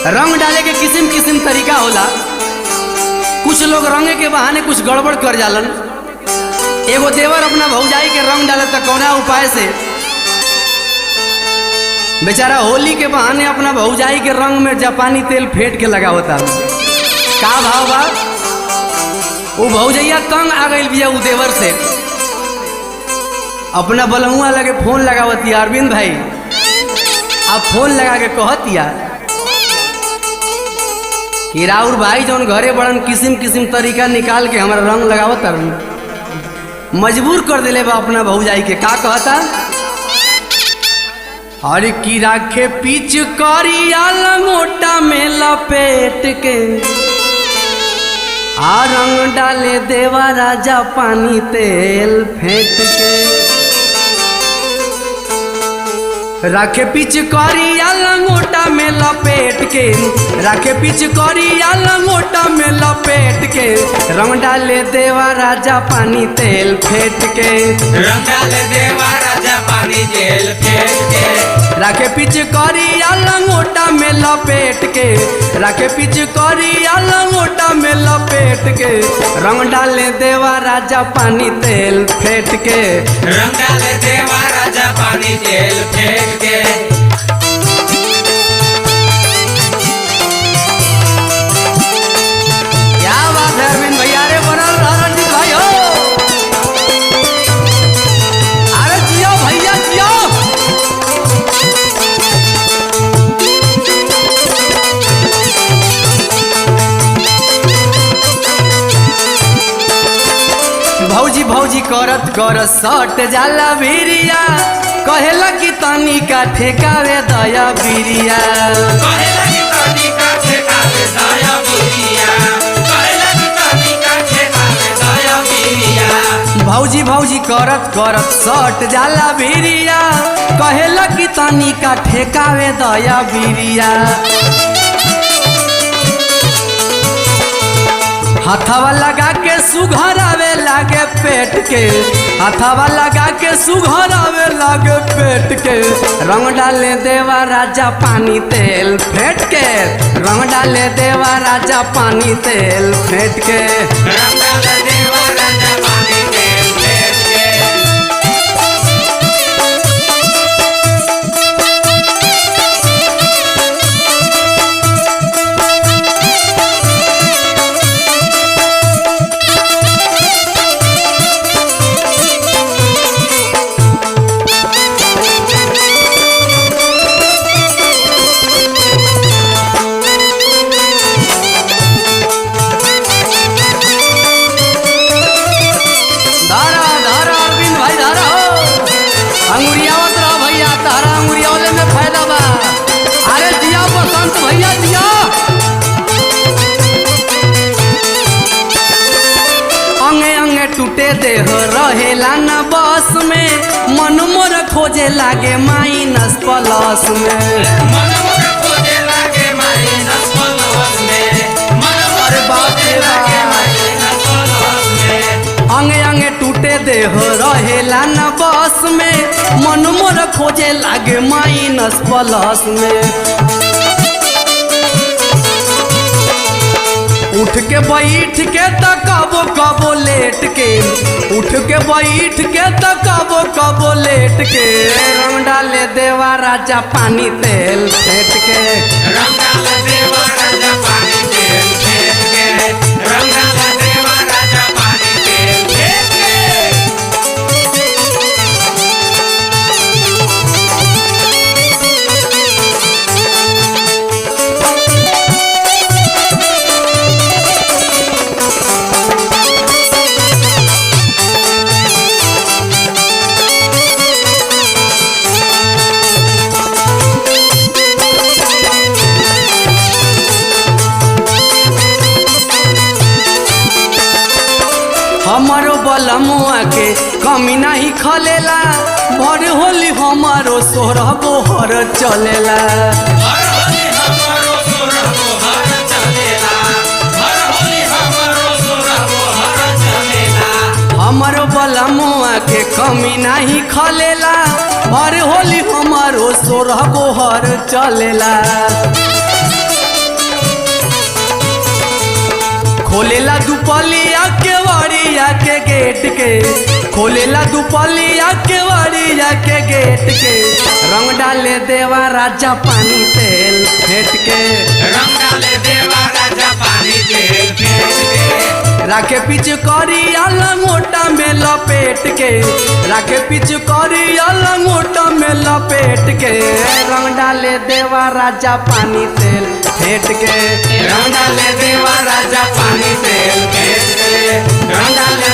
रंग डाले के किस्म किस्म तरीका होला। कुछ लोग रंगे के बहाने कुछ गड़बड़ कर जालन। एगो देवर अपना भौजाई के रंग डाले तो कौना उपाय से बेचारा होली के बहाने अपना भौजाई के रंग में जापानी तेल फेंट के लगावता। का भाव बा? वो भौजैया तंग आ गई बिया उ देवर से, अपना बलमुआ लगे फोन लगावती। अरविंद भाई आप फोन लगा के कहतिया कि राउर भाई जौन घरे बड़न किस्म किस्म तरीका निकाल के हमारा रंग लगावत मजबूर कर दिले बा अपना भौजाई के। का कहता? हर की राखे पीछ करिया लंगोटा में लपेट के आ रंग डाले देवा राजा पानी तेल फेंट के। राखे पीछ करिया लंगोटा में लपेट के, राखे पीछ करिया लंगोटा में लपेट के रंग डाले देवा राजा पानी तेल फेंट के। रंग डाले देवा राजा पानी तेल फेंट के। राखे पीछ करिया लंगोटा में लपेट के, राखे पीछ करिया लंगोटा में लपेट के रंग डाले देवा राजा पानी तेल फेंट के। रंग डाले देवा राजा पानी तेल फेंट के। क्या बात है अरविंद भैया, रे बनल रणजीत भाई हो। अरे जियो भैया जियो। भौजी भौजी करत करत सट जाला भिरिया, कहेला कि तनी का ठेकावे दया बिरिया। कहेला कि तनी का ठेकावे दया बिरिया, कहेला कि तनी का ठेकावे दया बिरिया। भौजी भौजी करत करत सट जाला भिरिया, कहेला कि तनी का ठेकावे दया बिरिया। हाथावा लगा के सुघरावे लागे पेट के, हाथावा लगा के सुघरावे लागे पेट के रंग डाले देवा राजा पानी तेल फेंट के, रंग डाले देवा राजा पानी तेल फेंट के। रंग डाले देवा राजा पानी तेल फेंट के। देह रहेला न बस में, मन मोर खोजे लागे माइनस प्लस में। मन मोर खोजे लागे माइनस प्लस में, मन मोर खोजे लागे माइनस प्लस में। अंगे अंगे टूटे देह रहेला न बस में, मन मोर खोजे लागे माइनस प्लस में। उठ के बैठ के तकबो कबो लेट के, उठ के बैठ के तकबो कबो लेट के रंग डाले देवा राजा पानी तेल फेंट के। रंग डाले देवा राजा पानी तेल फेंट के। रंग डाले देवा राजा पानी तेल फेंट के। हमारो बलमुआ के कमी नहीं खलेला, भर होली हमारो सोरह गोहर चलेला। हर होली हमारो सोरह गोहर चलेला, हर होली हमारो सोरह गोहर चलेला। हमारो बलमुआ के कमी नहीं खलेला, भर होली हमारो सोरह गोहर चलेला। खोलेला दुपलिया के वड़िया के गेट के, खोलेला दुपलिया के वड़िया के गेट के, रंग डाले देवा राजा पानी तेल फेंट के, रंग डाले देवा राजा पानी तेल फेंट के, राखे पिचकारी लंगोटा में लपेट के, राखे पिचकारी लंगोटा में लपेट के, रंग डाले देवा राजा पानी तेल फेंट के, रंग डाले देवा राजा पानी तेल फेंट के, रंग डाले